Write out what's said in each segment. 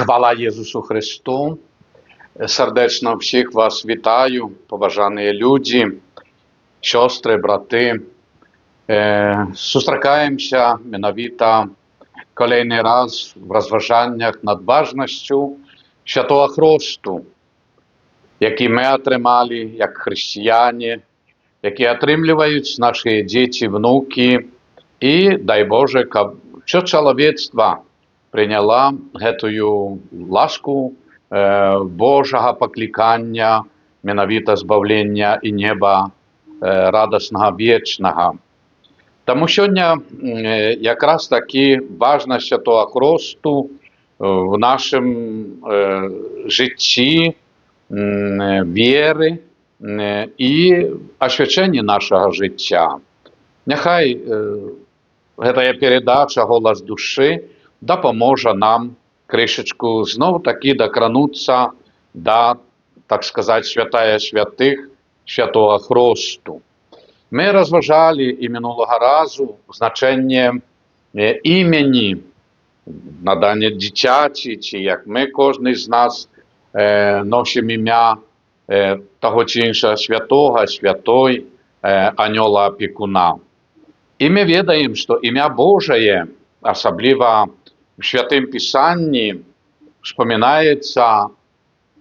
Хвала Єсусу Христу! Сердечно всіх вас вітаю, поважані люди, сестри, брати. Зустрічаємося менавіта kolejny раз в розважаннях над важністю Святого Хресту, які ми отримали як християни, які отримують наші діти, внуки, і дай Боже, щоб все чоловічество прийняла гэтую ласку Божого покликання, менавіта збавлення і неба радісного, вічного. Тому сьогодні якраз таки важність Святого Хресту в нашому житті, віри і освяченні нашого життя. Нехай ця передача «Голос душі» допоможе нам кришечку знову таки докранутися до, так сказати, святая святих Святого Хресту. Ми розважали і минулого разу значення імені, надання дитячі, чи як ми, кожен з нас, носимо ім'я того чи іншого святого, святой, ангела опікуна. І ми відаємо, що ім'я Божє, особливо в Святому Писанні, вспоминається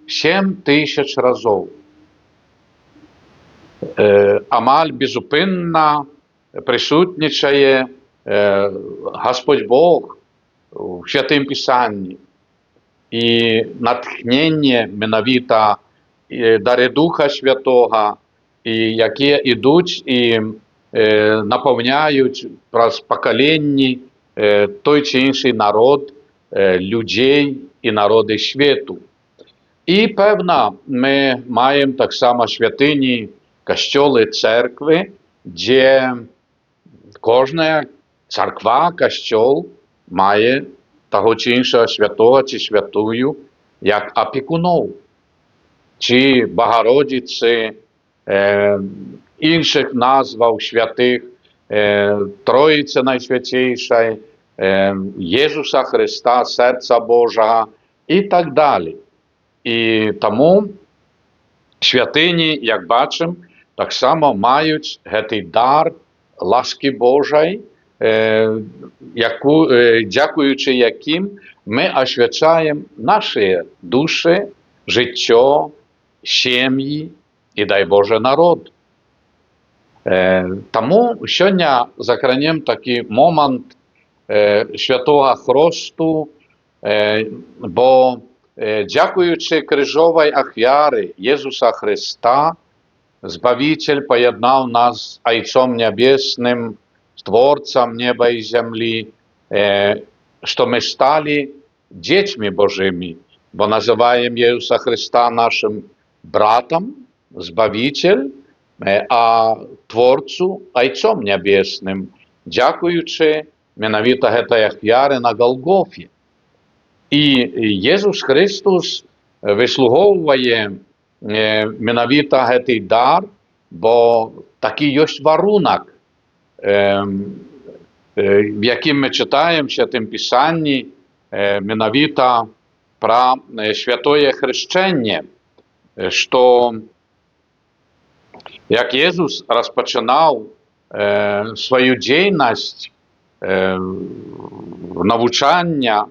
7000 разів. Амаль безупинно присутнічає Господь Бог в Святому Писанні. І натхнення, менавіта, дари Духа Святого, і які йдуть і наповняють праз покоління той чи інший народ, людей і народи світу. І, певно, ми маємо так само святині, костьоли, церкви, де кожна церква, костьол має того чи іншого святого чи святую, як опікунов, чи Богородиці, інших назвав святих, Троїця Найсвятейшої, Єсуса Христа, Серця Божого і так далі. І тому святині, як бачимо, так само мають цей дар ласки Божої, дякуючи яким ми освячаємо наші душі, життя, сім'ї і, дай Боже, народ. Тому сьогодні закранемо такий момент Святого Хресту, бо дякуючи крижовій офярі Єсуса Христа, Збавитель поєднав нас з Отцом Небесним, з Творцем неба і землі, що ми стали дітьми Божими, бо називаємо Єсуса Христа нашим братом, Збавитель, а Творцю Отцом Небесним, дякуючи менавіта гэтай ахвяри на Голгофі. І Єсус Христос вислуговує менавіта гэтий дар, бо такий є варунок, в яким ми читаємо в Святому Писанні менавіта про святое хрещення, що як Єсус розпочинав свою діяльність, навчання,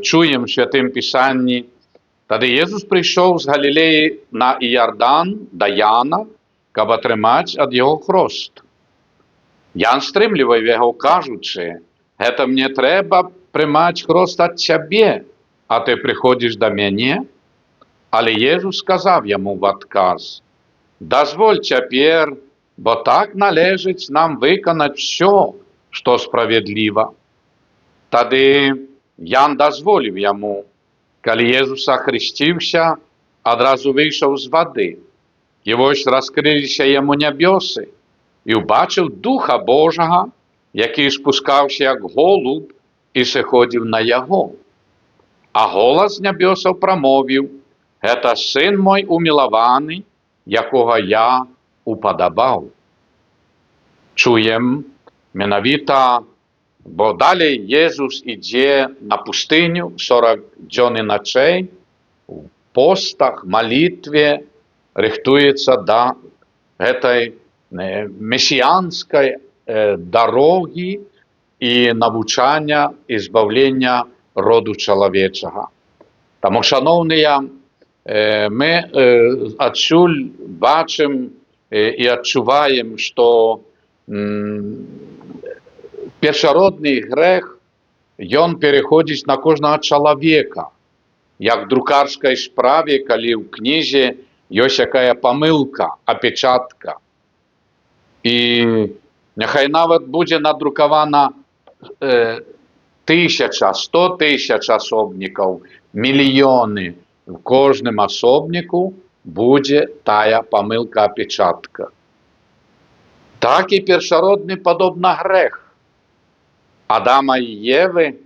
чуємо в Святому Писанні, тоді Єсус прийшов з Галілеї на Іордан до Яна, щоб отримати від його хрест. Ян стримливий його кажучи, «Це мені треба приймати хрест від тебе, а ти приходиш до мене?» Але Єсус сказав йому в відказ, «Дозволь тепер, бо так належить нам виконати все, що справедливо». Тоді Ян дозволив йому. Коли Єсус охрестився, одразу вийшов з води. І ось розкрилися йому небеси, і побачив Духа Божого, який спускався як голуб і сходив на його. А голос з небесів промовив, «Це Син мой умилований, якого я уподобав». Чуємо менавіта Бо далей Езус ідзе на пустыню 40 дзён і начэй, у постах, малітве, рыхтуецца да гэтай месіянскай дарогі і навучання і збаўлення роду чалавечага. Таму, шаноўныя, мы адсюль бачым і адчуваем, што першародны грэх, ён пераходзіць на кожнага чалавека, як друкарскай справе, калі ў кнізе ёсць якая памылка, апечатка. І няхай нават будзе надрукавана 1000, 100 000 асобнікаў, мільёны, в кожным асобніку будзе тая памылка, апечатка. Так і першародны падобна грэх Адама і Єви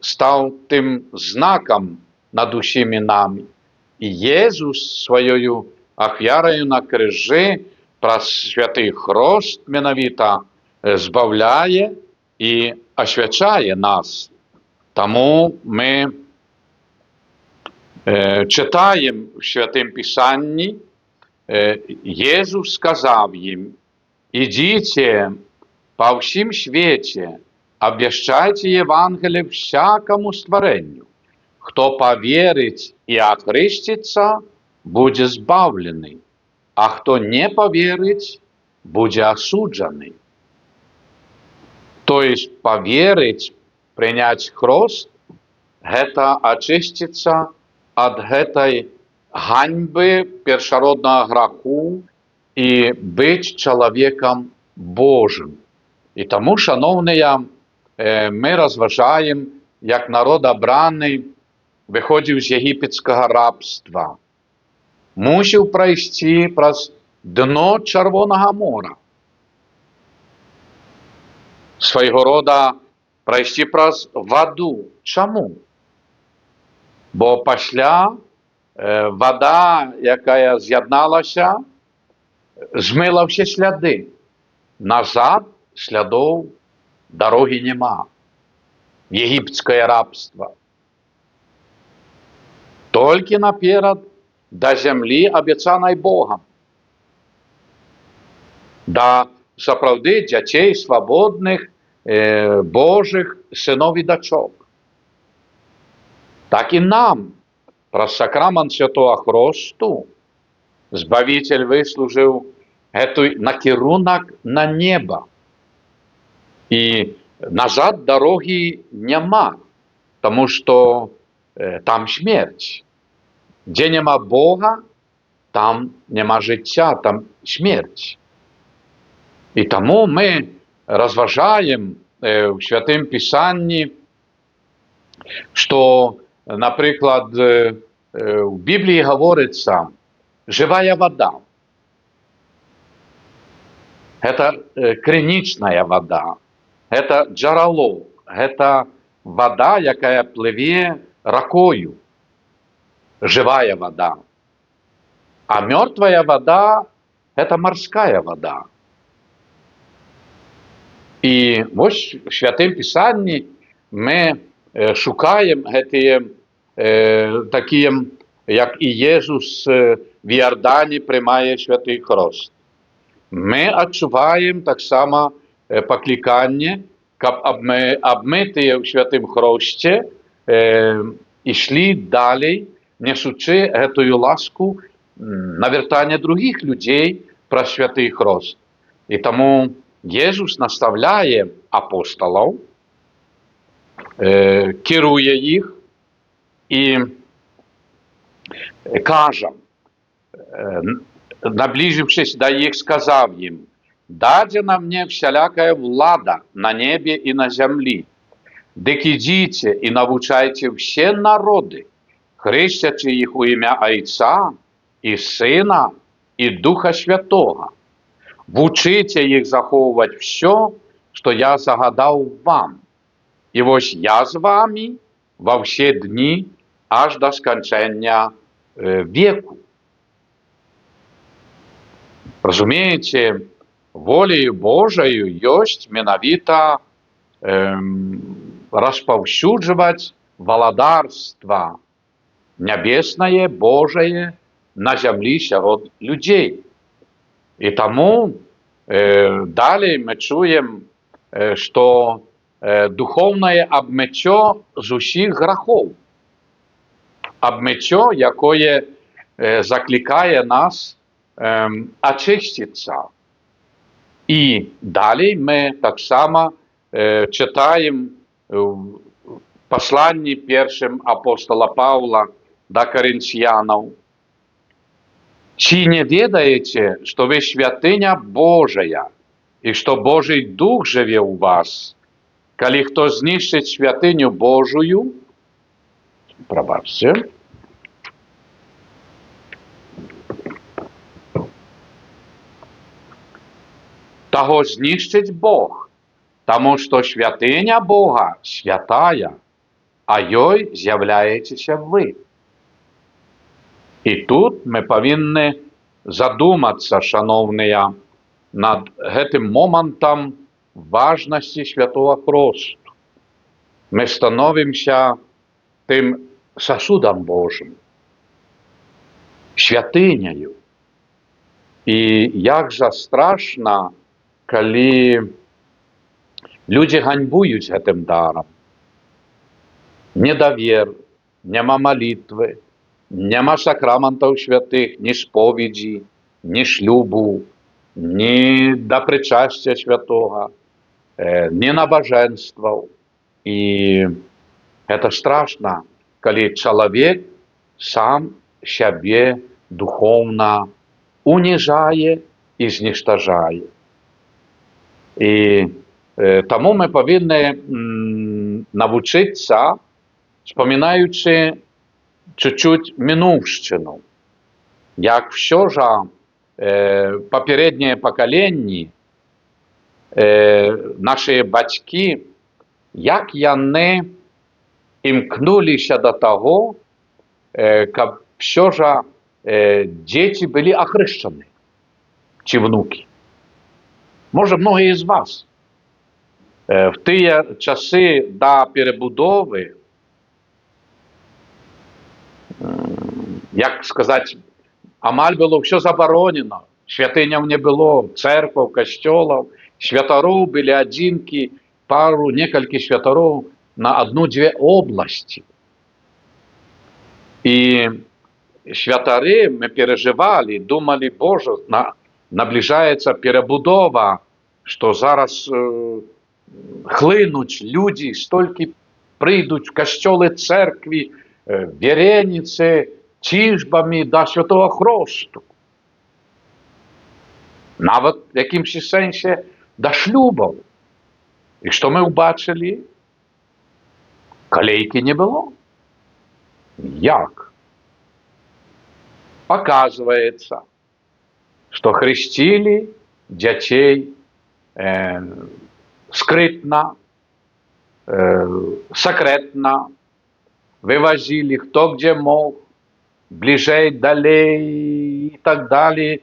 стаў тым знакам над усімі намі. І Єзус сваёю ахвяраю на крыжы праз святы хрост менавіта збаўляе і асвячае нас. Таму мы чытаем в святым пісанні, Єзус сказаў ім: «Ідзіце па ўсім свеце, абвяшчайце Евангелие всякому стварэнню. Хто поверить и охрестится, будет збавленный, а хто не поверить, будет осудженный». То есть поверить, принять хрост, это очиститься от этой ганьбы першародного граху и быть человеком Божим. И тому, шановные, мы розважаємо, як народ обраний виходив з єгипетського рабства. Мусив пройти праз дно Червоного моря. Свого рода пройти праз воду. Чому? Бо після вода, яка з'єдналася, змила всі сліди. Назад слідів дороги нема. Египетское рабство. Только наперед до земли, обещанной Богом. До сапраўды дзяцей свободных, Божих сынов и дочок. Так и нам, праз сакрамент святого хросту, Збавитель выслужил эту накірунак на небо. И назад дороги нема, тому что там смерть. Где нема Бога, там нема життя, там смерть. И тому мы розважаем в Святым Писанні, что, например, в Библии говорится, живая вода. Это криничная вода. Это джарало, это вода, якая пливе ракою, живая вода. А мертвая вода – это морская вода. І ось в Святым Писанні ми шукаємо такі, як і Єсус в Йордані приймає святий хрост. Ми відчуваємо так само покликання, каб ми обмиті в святим хрості йшли далі, несучи эту ласку на вертання других людей про святий хрост. І тому Єсус наставляє апостолів, керує їх і каже, наближившись до їх, сказав їм: «Дадена мне всялякая влада на небе и на земле. Дык идите и навучайте все народы, хрестячи их у имя Отца и Сына и Духа Святого. Вучите их заховывать все, что я загадал вам. И вось я с вами во все дни аж до скончания веку». Разумеете, волею Божою есть менавіта распаўсюджваць валадарства нябеснае, Божае на зямлі сярод людзей. І таму далей мы чуем, што духоўнае абмыццё з усіх грахоў. Абмыццё, якое заклікае нас ачысціцца. І далей мы таксама чытаем у пасланні першым апостола Паўла да карынцянаў. Ці не ведаеце, што вы святыня Божая, і што Божий Дух жыве ў вас? Калі хто знішчыць святыню Божую, прабачце, таго знішчыць Бог, таму што святыня Бога святая, а ёй з'яўляецеся вы. І тут мы павінны задумацца, шаноўныя, над гэтым момантам важнасці святого хросту. Мы становімся тым сасудам Божым, святыняю. І як жа страшна, калі людзі ганьбуюць гэтым дарам. Недавер, няма малітвы, няма сакраментаў святых, ні споведзі, ні шлюбу, ні да прычасця святога, ні набажэнстваў. І гэта страшна, калі чалавек сам сябе духоўна уніжае і зніштажае. І таму мы павінны навучыцца, спамінаючы чуть-чуть мінуўшчыну, як всё жа папярэднія пакаленні, нашыя бацькі, як яны імкнуліся да таго, каб всё жа дзеці былі ахрышчаны, ці внукі. Можа, многія з вас в тыя часы да перабудовы, як сказаць, амаль было ўсё забаронена, святыняў не было, цэркваў, касцёлаў, святароў былі адзінкі, пару, некалькі святароў на адну-дзве обласці. І святары мы перажывалі, думалі, Боже, набліжаецца перабудова, што зараз хлынуць людзі, столькі прыйдуць в касцёлы, цэркві, вереніцы, цішбамі да святого хросту. Нават в якімсь сэнсе да шлюбаў. І што мы ўбачылі? Калейкі не было. Як? Оказывается, што хрысцілі дзяцей скрытна, сакрэтна, вывозили кто где мог, ближей, далей и так далее.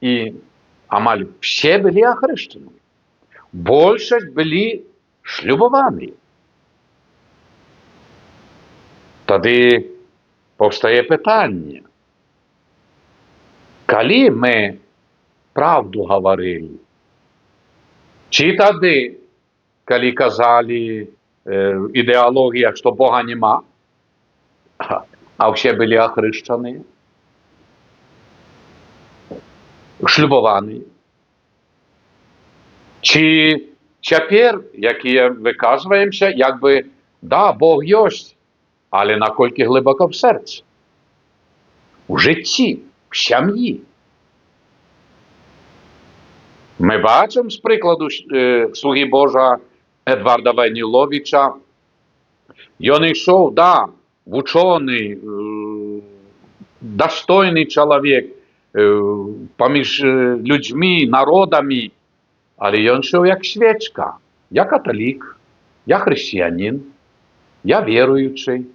И амаль все были охрещены. Большасць былі шлюбаваны. Тады паўстае пытанне. Калі мы правду гаварылі? Ці тады, калі казалі ідэалогія, што Бога нема, а ўсе былі ахрышчаныя, шлюбаваныя? Ці цяпер, якія выказваемся, як бы, да, Бог ёсць, але наколькі глыбока в сэрцы, у жыцці, в сям'і. Мы бачым з прыкладу слугі Божа Эдварда Вайніловіча. Ён ішоў, да, вучоны, дастойны чалавек паміж людзьмі, народамі, але ён ішоў як свечка. Я каталік, я хрысціянін, я веруючы.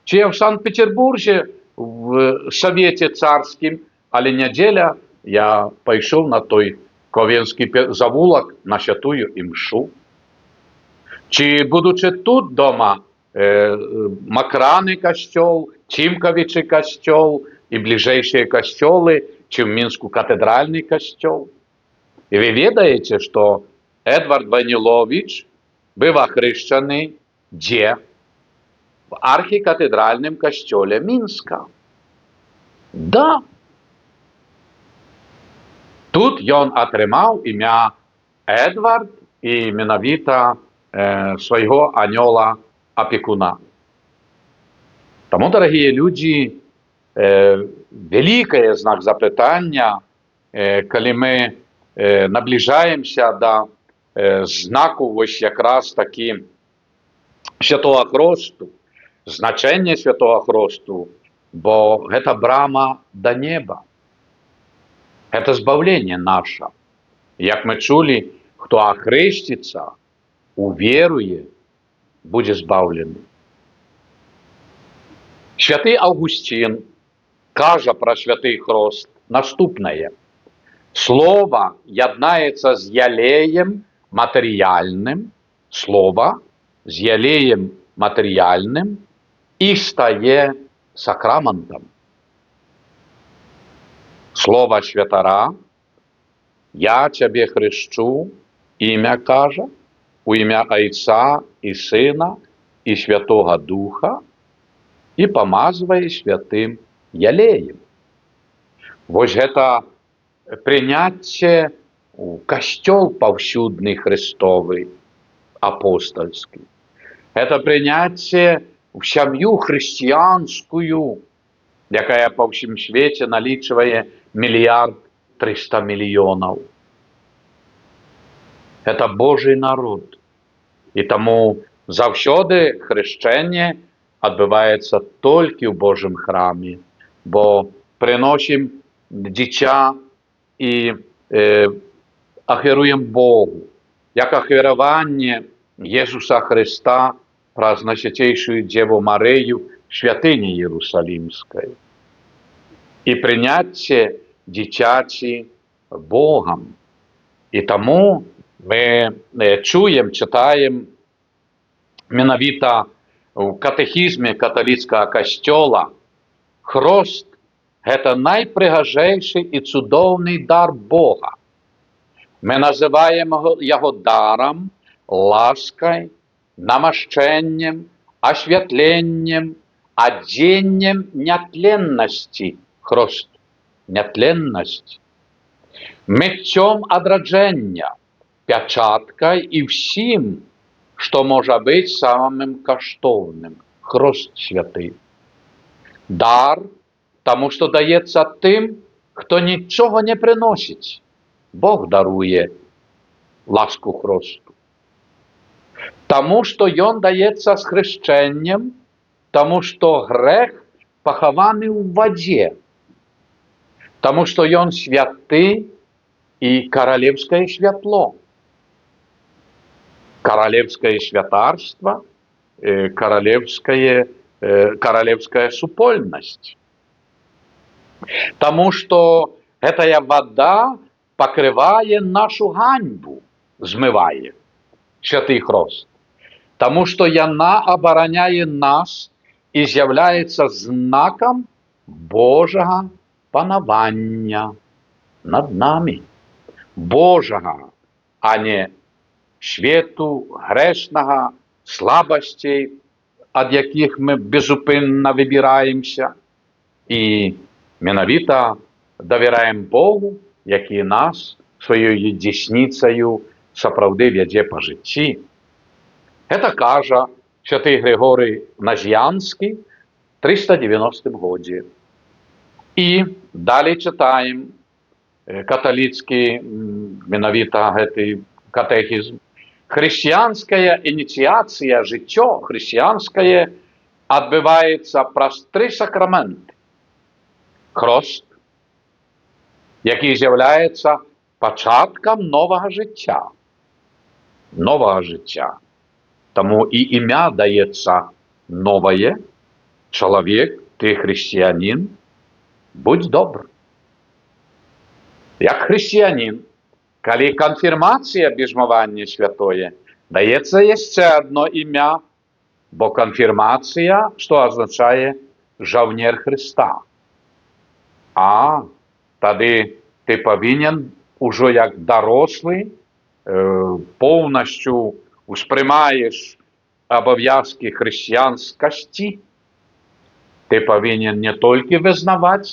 Ці я в Санкт-Петербурзе в Савеце царскім, але нядзеля я пайшоў на той Ковенскі завулак на святую імшу. Чи, будучи тут дома, Макраны касцёл, Цімкавічы касцёл і бліжэйшыя касцёлы, чи в Мінску катэдральны касцёл. І вы ведаеце, што Эдвард Ваніловіч быў ахрышчаны дзе? В архікатэдральным касцёле Мінска. Да. Тут ён атрымаў імя Эдвард і менавіта свайго анёла-апекуна. Таму, дарагія людзі, вялікае знак запытання, калі мы набліжаемся да знаку вось якраз такі святого хросту, значэнне святого хросту, бо гэта брама да неба. Гэта збаўленне наша. Як мы чулі, хто ахрысціцца, уверуе, будзе збаўлены. Святы Аўгусцін кажа пра святы хрост наступнае. Слова яднаецца з ялеем матэрыяльным, слова з ялеем матэрыяльным і стае сакраментам. Слова святара, я цябе хрышчу, імя кажа, у імя Айца і Сына і Святога Духа, і памазвае святым ялеем. Вось гэта прыняцце у касцёл паўсюдны Христовы, апостольскі. Гэта прыняцце ў сям'ю хрысціянскую, якая па ўсім свеце налічвае 1 300 000 000. Это Божий народ. І таму заўсёды хрышчэнне адбываецца толькі ў Божым храме, бо прыносім дзіця і ахвяруем Богу, як ахвяраванне Jesúsa Христа праз Найсвяцейшую Дзеву Марыю святыні Єрусалімскай. І прыняцце дзіцяці Богам. І таму мы чуем, чытаем менавіта у катэхізме каталіцкага касцёла, хрост – гэта найпрыгажэйшы і цудоўны дар Бога. Мы называем яго дарам, ласкай, намашчэннем, асвятленнем, адзеннем нятленнасці. Хрост – нятленнасць. Мыццём адраджэння, пячаткай і ўсім, што можа быць самым каштоўным. Хрост святы. Дар, таму што даецца тым, хто нічога не прыносіць. Бог даруе ласку хросту. Таму што ён даецца з хрышчэннем, таму што грэх пахаваны ў вадзе, таму што ён святы і каралеўскае святло. Каралевское святарство, каралевская супольнасць. Таму што гэтая вада пакрывае нашу ганьбу, змывае святы хрост. Таму што яна абараняе нас і з'яўляецца знакам Божага панавання над намі. Божага, а не свету, грэшнага, слабасцей, ад якіх мы безупынна выбіраемся, і менавіта давяраем Богу, які нас сваёю дзесніцаю сапраўды вядзе па жыцці. Гэта кажа святы Григорый Назіянскі в 390 годзе. І далей чытаем каталіцкі менавіта гэты катэхізм. Хрысціянская ініцыяцыя, жыццё хрысціянскае адбываецца праз 3 сакраменты. Хрост, які з'яўляецца пачаткам новага жыцця. Новага жыцця. Таму і імя даецца новае. Чалавек, ты хрысціянін, будь добр. Як хрысціянін, калі канфірмацыя, бежмаванне святое, дається ще одно ім'я, бо конфірмація, що означає жовнір Христа. А тоді ти повинен уже як дорослий повністю сприймаєш обов'язки християнськості. Ти повинен не тільки визнавати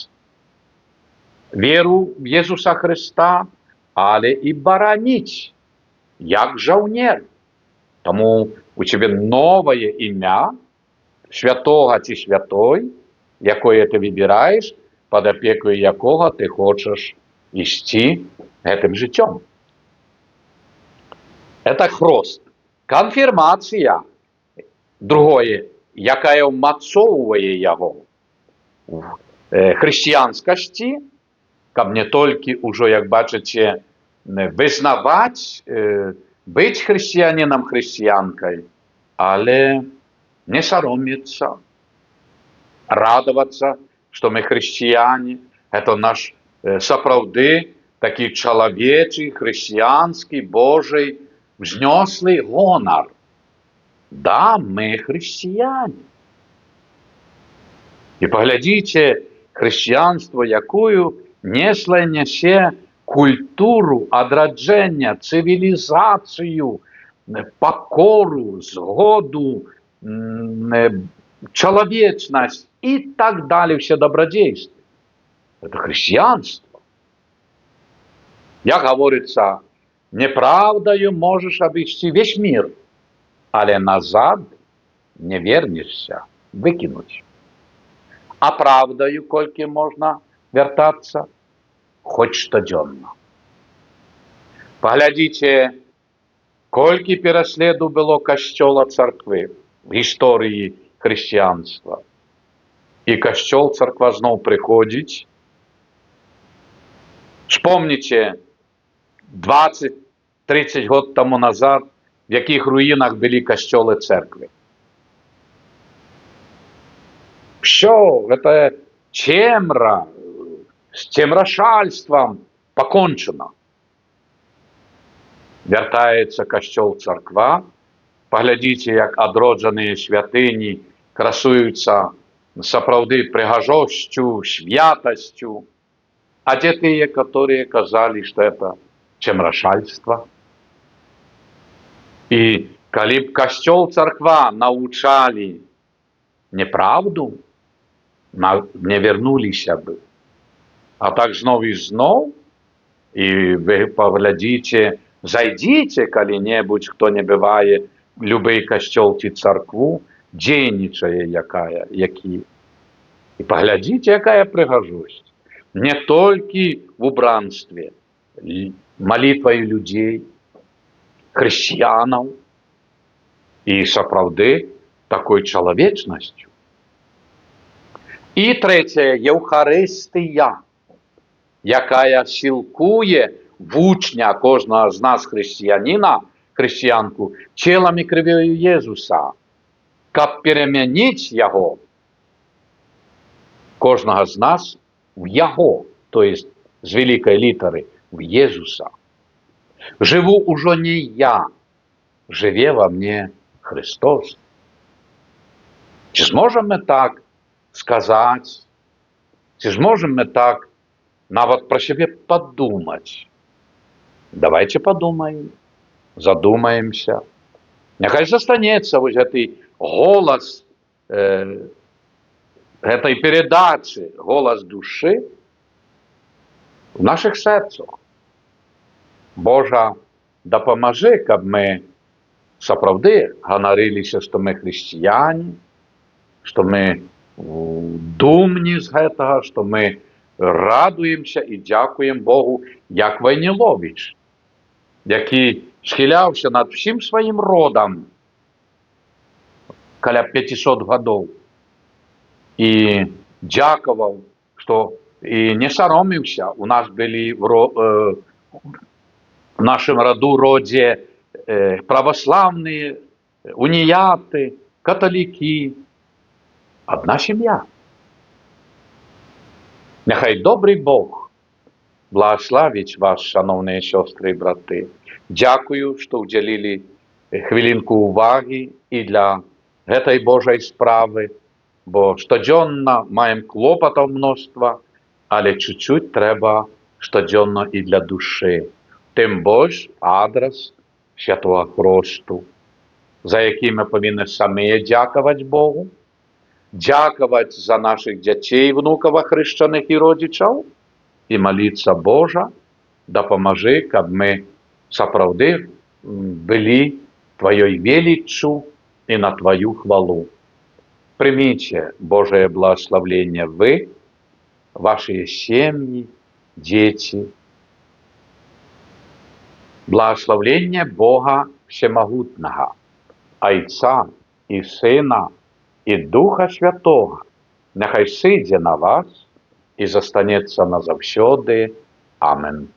віру в Ісуса Христа, але і боронити, як жовнір. Тому у тебе нове ім'я, святого чи святої, яке ти вибираєш, під опікою якого ти хочеш йти цим життям. Це хрест. Конфірмація, друге, яка вмацовує його в християнськості, щоб не тільки уже, як бачите, визнавати, бути християнином, християнкою, але не соромиться, радуватися, що ми християни, це наш справді такий чоловічий, християнський, Божий, взнеслий гонор. Да, ми християни. І поглядіть, християнство, якою несе культуру одродження, цивілізацію, покору, згоду, чоловічність і так далі, все добродійство. Це християнство. Як говориться, неправдою можеш обійти весь мир, але назад не вернешся, викинуть. А правдою, кольки можна вертатися, хоч щоденно. Поглядіть, кольки пересліду було Костьола церкви в історії християнства. І Костьол, церква знов приходить. Вспомните, 20-30 років тому назад, в яких руїнах були костьоли церкви. Все, это темра, с темрошальством покончено. Вертається костьол церква, поглядіть, як одроджені святині красуються справді пригожостю, святостю, а те тие, которые казали, что это темрошальство. И коли б костьол церква научали неправду, не вернулися б. А так знов і знов, і ви поглядите, зайдите коли-небудь, хто не буває, в любий костьол чи церкву, дійничає які. І поглядите, яка пригожость. Не тільки в убранстві, молитвою людей, християнів, і справді такою чоловічністю. І третє, Євхаристія, яка сілкує в учня кожного з нас християнина, християнку, тілом і кров'ю Єсуса, щоб перемінити його, кожного з нас, в Його, тобто з великої літери, в Єсуса. Живу уже не я, живе во мне Христос. Чи зможемо ми так сказати? Чи зможемо ми так навіть про себе подумати? Давайте подумаємо, задумаємося. Нехай застанеться ось цей голос этой передачи, голос души в наших серцях. Боже, допоможи, щоб ми справді гонорилися, що ми християни, що ми думні з цього, що ми радуємося і дякуємо Богу, як Войнилович, який схилявся над всім своїм родом коля 500 років і дякував, що і не соромився. У нас були в нашем роді православні, уніяти, католики. Одна сім'я. Нехай добрий Бог благословить вас, шановні сестри і брати. Дякую, що уділили хвілінку ўвагі і для гэтай Божай справы, бо штодзённа маем клопатаў мноства, але чуть-чуть трэба штодзённа і для душы. Тым больш адрас святого хросту, за які мы павінны самі дзякаваць Богу, дзякаваць за нашых дзяцей, внукаў ахрышчаных і родзічаў і маліцца: Божа, дапамажы, каб мы сапраўды былі Тваёй веліччу і на Тваю хвалу. Прыміце Божае благословение вы, ваши сем'і, дзеці. Благословение Бога Всемогутнага, Айца і Сына і Духа Святого, нехай сидзе на вас і застанецца назавсёды. Амен.